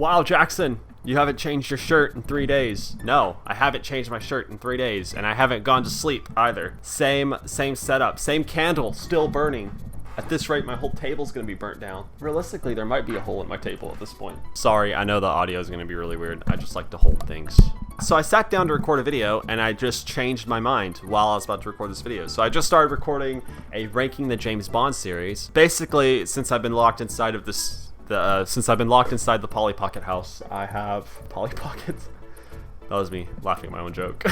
Wow, Jackson, you haven't changed your shirt in 3 days. No, I haven't changed my shirt in 3 days, and I haven't gone to sleep either. Same setup, same candle, still burning. At this rate, my whole table's gonna be burnt down. Realistically, there might be a hole in my table at this point. Sorry, I know the audio is gonna be really weird. I just like to hold things. So I sat down to record a video, and I just changed my mind while I was about to record this video. So I just started recording a ranking the James Bond series. Basically, since I've been locked inside of this, since I've been locked inside the Polly Pocket house, I have Polly Pockets. That was me laughing at my own joke.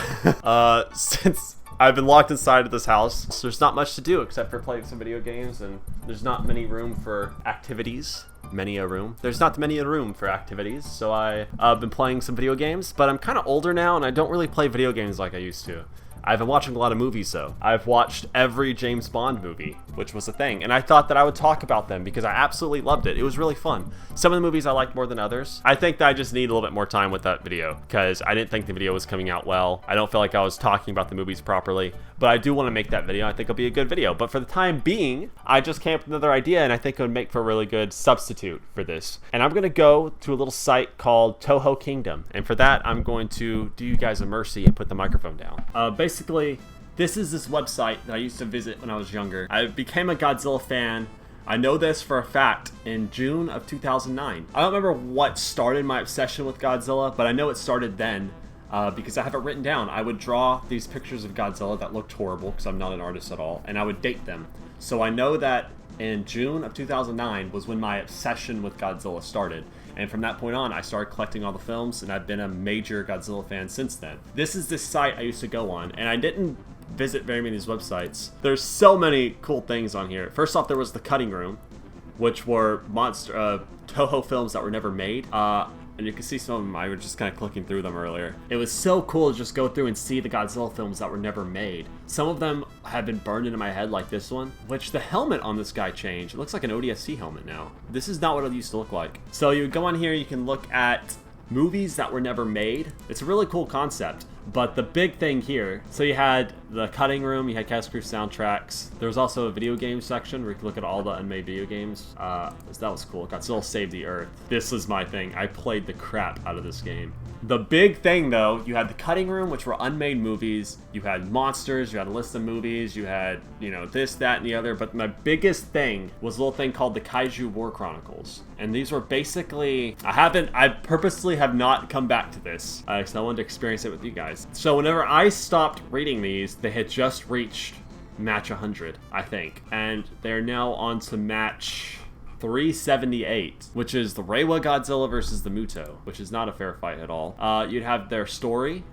Since I've been locked inside of this house, so there's not much to do except for playing some video games, and there's not many room for activities. There's not many room for activities, so I've been playing some video games, but I'm kind of older now, and I don't really play video games like I used to. I've been watching a lot of movies, though. I've watched every James Bond movie, which was a thing, and I thought that I would talk about them because I absolutely loved it. It was really fun. Some of the movies I liked more than others. I think that I just need a little bit more time with that video because I didn't think the video was coming out well. I don't feel like I was talking about the movies properly, but I do want to make that video. I think it'll be a good video, but for the time being, I just came up with another idea, and I think it would make for a really good substitute for this. And I'm going to go to a little site called Toho Kingdom, and for that, I'm going to do you guys a mercy and put the microphone down. Basically, this is this website that I used to visit when I was younger. I became a Godzilla fan. I know this for a fact in June of 2009. I don't remember what started my obsession with Godzilla, but I know it started then. Because I have it written down. I would draw these pictures of Godzilla that looked horrible because I'm not an artist at all, and I would date them. So I know that in June of 2009 was when my obsession with Godzilla started. And from that point on, I started collecting all the films, and I've been a major Godzilla fan since then. This is this site I used to go on, and I didn't visit very many of these websites. There's so many cool things on here. First off, there was the cutting room, which were Toho films that were never made. And you can see some of them, I was just kind of clicking through them earlier. It was so cool to just go through and see the Godzilla films that were never made. Some of them have been burned into my head, like this one, which the helmet on this guy changed. It looks like an ODST helmet now. This is not what it used to look like. So you go on here, you can look at movies that were never made. It's a really cool concept. But the big thing here, so you had the cutting room, you had Cast Crew soundtracks. There was also a video game section where you could look at all the unmade video games. That was cool. Godzilla Save the Earth. This was my thing. I played the crap out of this game. The big thing, though, you had the cutting room, which were unmade movies. You had monsters, you had a list of movies, you had, this, that, and the other. But my biggest thing was a little thing called the Kaiju War Chronicles. And these were basically, I purposely have not come back to this because I wanted to experience it with you guys. So whenever I stopped reading these, they had just reached match 100, I think. And they're now on to match 378, which is the Reiwa Godzilla versus the Muto, which is not a fair fight at all. You'd have their story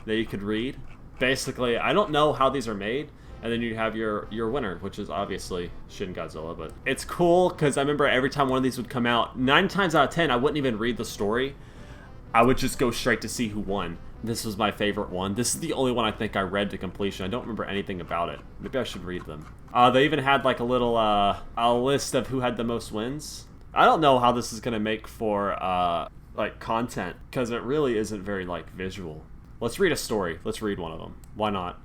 that you could read. Basically, I don't know how these are made. And then you have your winner, which is obviously Shin Godzilla. But it's cool because I remember every time one of these would come out, 9 times out of 10, I wouldn't even read the story. I would just go straight to see who won. This was my favorite one. This is the only one I think I read to completion. I don't remember anything about it. Maybe I should read them. They even had like a little a list of who had the most wins. I don't know how this is gonna make for like content because it really isn't very like visual. Let's read a story. Let's read one of them. Why not?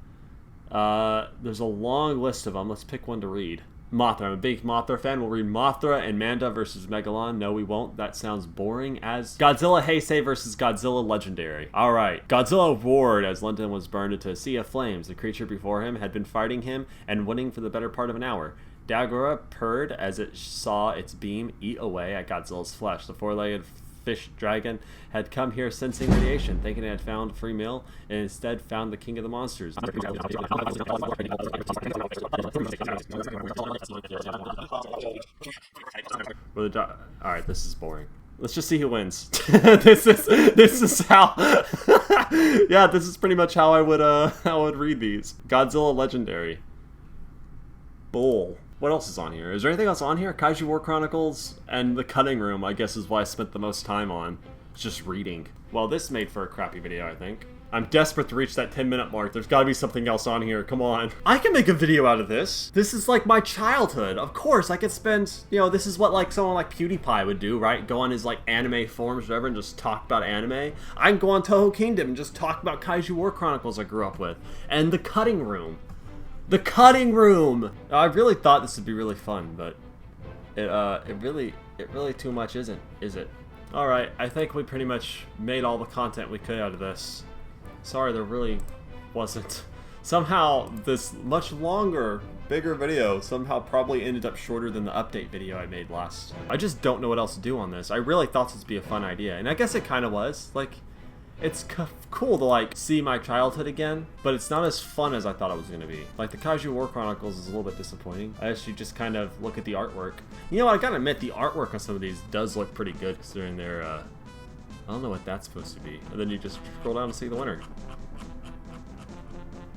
There's a long list of them. Let's pick one to read. Mothra. I'm a big Mothra fan. We'll read Mothra and Manda versus Megalon. No, we won't. That sounds boring as Godzilla Heisei versus Godzilla Legendary. Alright. Godzilla roared as London was burned into a sea of flames. The creature before him had been fighting him and winning for the better part of an hour. Dagora purred as it saw its beam eat away at Godzilla's flesh. The four-legged fish dragon had come here sensing radiation, thinking it had found a free meal, and instead found the king of the monsters. Alright, this is boring. Let's just see who wins. this is how yeah, this is pretty much how I would read these. Godzilla Legendary. Bull. What else is on here? Is there anything else on here? Kaiju War Chronicles and the cutting room, I guess, is what I spent the most time on. Just reading. Well, this made for a crappy video, I think. I'm desperate to reach that 10-minute mark. There's gotta be something else on here. Come on. I can make a video out of this. This is like my childhood. Of course, I could spend, this is what like someone like PewDiePie would do, right? Go on his like anime forums or whatever and just talk about anime. I can go on Toho Kingdom and just talk about Kaiju War Chronicles I grew up with. And the cutting room. The cutting room! I really thought this would be really fun, but it really too much isn't, is it? Alright, I think we pretty much made all the content we could out of this. Sorry, there really wasn't. Somehow, this much longer, bigger video somehow probably ended up shorter than the update video I made last. I just don't know what else to do on this. I really thought this would be a fun idea, and I guess it kind of was. Like, it's cool to, like, see my childhood again, but it's not as fun as I thought it was going to be. Like, the Kaiju War Chronicles is a little bit disappointing. I actually just kind of look at the artwork. You know what, I gotta admit, the artwork on some of these does look pretty good considering they're, I don't know what that's supposed to be. And then you just scroll down to see the winner.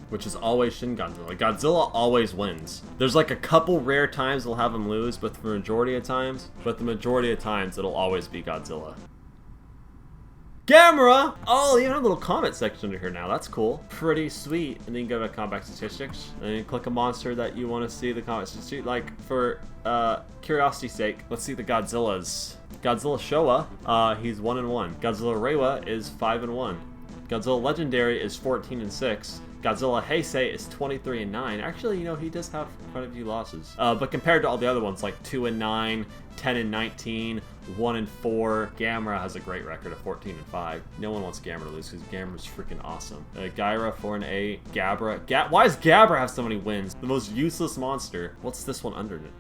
Which is always Shin Godzilla. Godzilla always wins. There's like a couple rare times they'll have him lose, but the majority of times it'll always be Godzilla. Gamera! Oh, you have a little comment section under here now. That's cool. Pretty sweet. And then you go to combat statistics, and you click a monster that you want to see the combat statistics. Like, for curiosity's sake, let's see the Godzillas. Godzilla Showa, he's 1-1. Godzilla Reiwa is 5-1. Godzilla Legendary is 14-6. Godzilla Heisei is 23-9. Actually, you know, he does have quite a few losses. But compared to all the other ones, like 2-9, 10-19, 1-4, Gamera has a great record of 14-5. No one wants Gamera to lose because Gamera's freaking awesome. Gaira 4-8. Gabra. Why does Gabra have so many wins? The most useless monster. What's this one under it?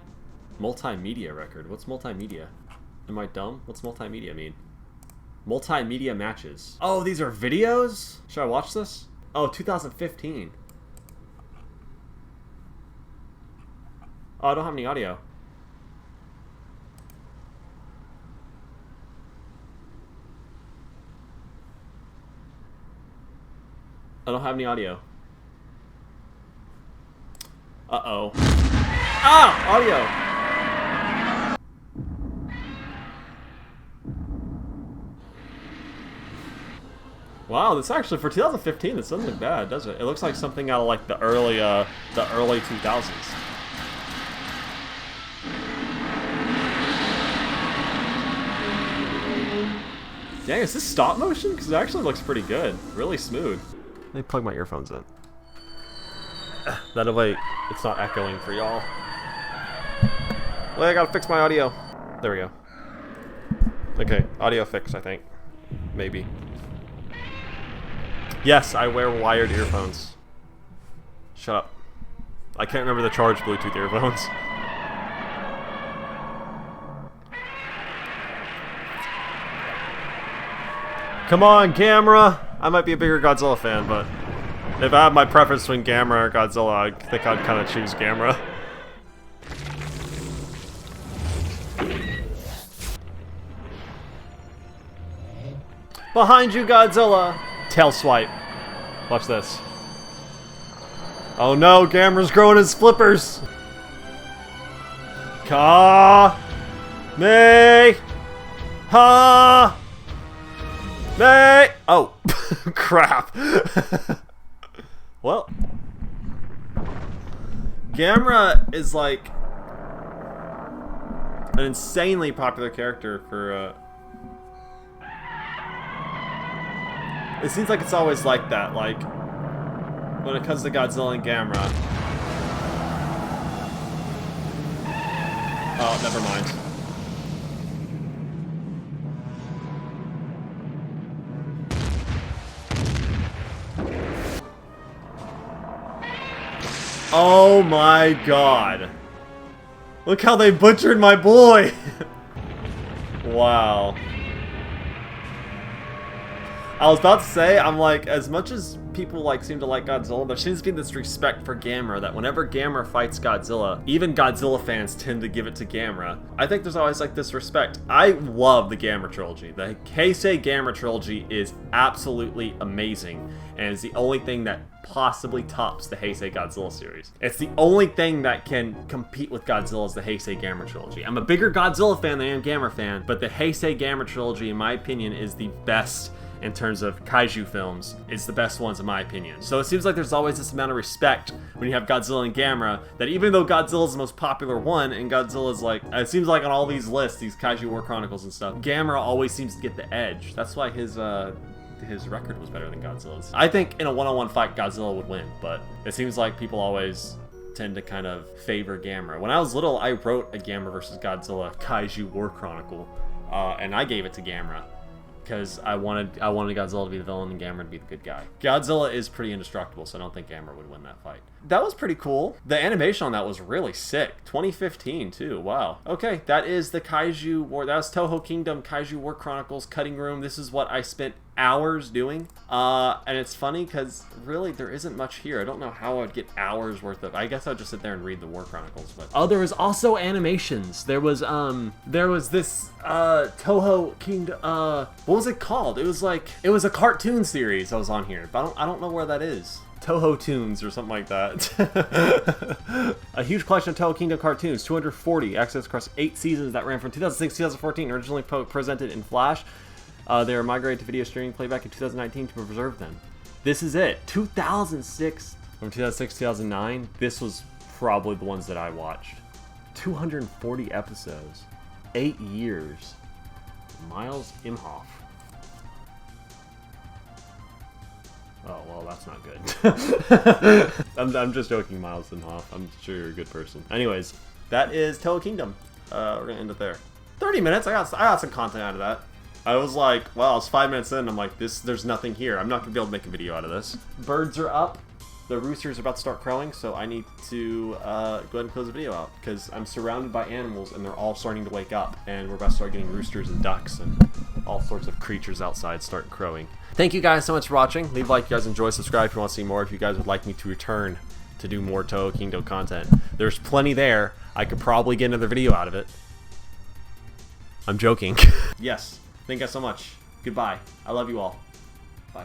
Multimedia record. What's multimedia? Am I dumb? What's multimedia mean? Multimedia matches. Oh, these are videos? Should I watch this? Oh, 2015. Oh, I don't have any audio. I don't have any audio. Uh-oh. Ah! Audio! Wow, this actually, for 2015, this doesn't look bad, does it? It looks like something out of, like, the early 2000s. Dang, is this stop motion? Because it actually looks pretty good. Really smooth. Let me plug my earphones in. That way, it's not echoing for y'all. Well, I gotta fix my audio. There we go. Okay, audio fixed, I think. Maybe. Yes, I wear wired earphones. Shut up. I can't remember the charged Bluetooth earphones. Come on, Gamera! I might be a bigger Godzilla fan, but if I have my preference between Gamera or Godzilla, I think I'd kind of choose Gamera. Behind you, Godzilla! Tail swipe. Watch this. Oh no, Gamera's growing his flippers! Ka! Me! Ha! Me! Oh, crap. Well, Gamera is like an insanely popular character for it seems like it's always like that, like when it comes to Godzilla and Gamera. Oh, never mind. Oh my god. Look how they butchered my boy! Wow. I was about to say, I'm like, as much as people like seem to like Godzilla, there seems to be this respect for Gamera that whenever Gamera fights Godzilla, even Godzilla fans tend to give it to Gamera. I think there's always like this respect. I love the Gamera trilogy. The Heisei Gamera trilogy is absolutely amazing, and it's the only thing that possibly tops the Heisei Godzilla series. It's the only thing that can compete with Godzilla's the Heisei Gamera trilogy. I'm a bigger Godzilla fan than I am Gamera fan, but the Heisei Gamera trilogy, in my opinion, is the best in terms of kaiju films. It's the best ones in my opinion. So it seems like there's always this amount of respect when you have Godzilla and Gamera, that even though Godzilla's the most popular one, and Godzilla's like, it seems like on all these lists, these Kaiju War Chronicles and stuff, Gamera always seems to get the edge. That's why his record was better than Godzilla's. I think in a one-on-one fight, Godzilla would win, but it seems like people always tend to kind of favor Gamera. When I was little, I wrote a Gamera versus Godzilla Kaiju War Chronicle, and I gave it to Gamera because I wanted Godzilla to be the villain and Gamera to be the good guy. Godzilla is pretty indestructible, so I don't think Gamera would win that fight. That was pretty cool. The animation on that was really sick. 2015 too. Wow. Okay, that is the Kaiju War. That was Toho Kingdom Kaiju War Chronicles Cutting Room. This is what I spent hours doing. And it's funny because really there isn't much here. I don't know how I'd get hours worth of. I guess I'd just sit there and read the War Chronicles. But oh, there was also animations. There was this Toho Kingdom. What was it called? It was a cartoon series that was on here, but I don't know where that is. Toho Toons or something like that. A huge collection of Toho Kingdom cartoons, 240, access across 8 seasons that ran from 2006 to 2014, originally presented in Flash. They were migrated to video streaming playback in 2019 to preserve them. This is it. 2006. From 2006 to 2009, this was probably the ones that I watched. 240 episodes. 8 years. Miles Imhoff. Oh, well, that's not good. I'm just joking, Miles Imhoff. I'm sure you're a good person. Anyways, that is Toho Kingdom. We're going to end it there. 30 minutes. I got some content out of that. I was like, well, it's 5 minutes in. I'm like, there's nothing here. I'm not going to be able to make a video out of this. Birds are up. The roosters are about to start crowing, so I need to go ahead and close the video out because I'm surrounded by animals and they're all starting to wake up. And we're about to start getting roosters and ducks and all sorts of creatures outside start crowing. Thank you guys so much for watching. Leave a like if you guys enjoy, subscribe if you want to see more, if you guys would like me to return to do more Toho Kingdom content. There's plenty there. I could probably get another video out of it. I'm joking. Yes. Thank you guys so much. Goodbye. I love you all. Bye.